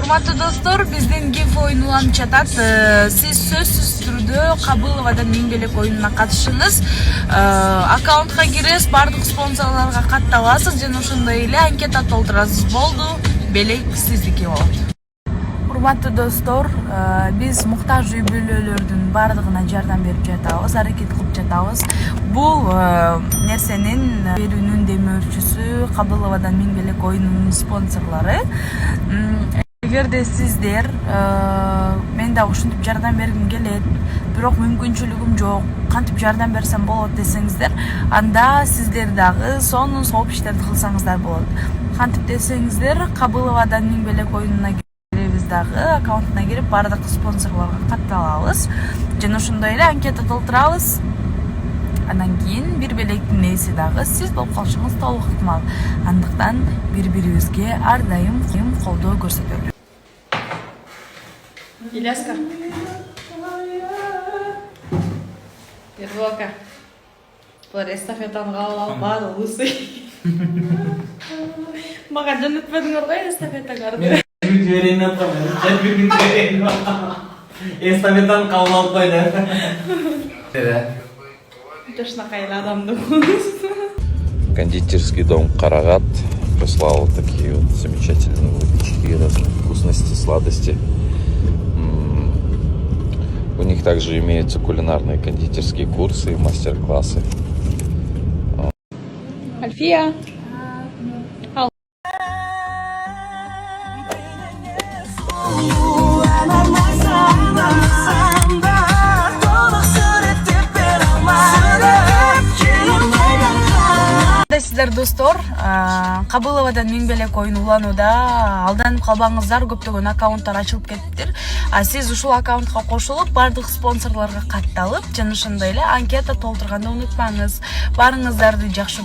Урматтуу достор, биздин гиф оюн уланып жатат. Сиз сөзсүз түрдө Кабыловадан миңбелек оюнуна катышыңыз. Аккаунтка киресиз, бардык спонсорлорго катталасыз жана ошондой эле анкета толтурасыз. Болду, белек сиздики болот. Урматтуу достор, биз муктаж үй бүлөлөрдүн бардыгына жардам берип жатабыз, аракет кылып жатабыз. Бул нерсенин берүүнүн демөөрчүсү Кабыловадан миңбелек оюнунун спонсорлору. Эгерде сиздер мен да ушинтип жардам бергим келет, бирок мүмкүнчүлүгүм жок, кантип жардам берсем болот десеңиздер, анда сиздер дагы сонун сооп иштерди кылсаңыздар болот. Кантип десеңиздер, Кабыловадан миңбелек оюнуна дагы аккаунтуна кирип бардык спонсорлорго катталабыз жана ошондой эле анкета толтурабыз. Андан кийин бир белектин ээси дагы сиз болуп калышыңыз толук ыктымал. Андыктан бири-бирибизге ар дайым колдоо көрсөтөлү. Иляска. Первока. Булар эстафетаны кабыл албады, лысый. Мага жөнөтпөдүңөр го эстафетага. Жіберейін атқамын, жәтбір күн жіберейін. Эстафетаны қабыл алып қойды. Жашнакайлы адамды. Кондитерский дом Карагат прислал такие вот замечательные выпечки, разные вкусности, сладости. У них также имеются кулинарные кондитерские курсы и мастер-классы. Альфия. Сиздер достор, Кабыловадан миңбелек оюн уланууда алданып калбаңыздар, көптөгөн аккаунттар ачылып кетиптир. Сиз ушул аккаунтка кошулуп, бардык спонсорлорго катталып, жана ошондой эле анкета толтурганды унутпаңыз. Барыңыздарды жакшы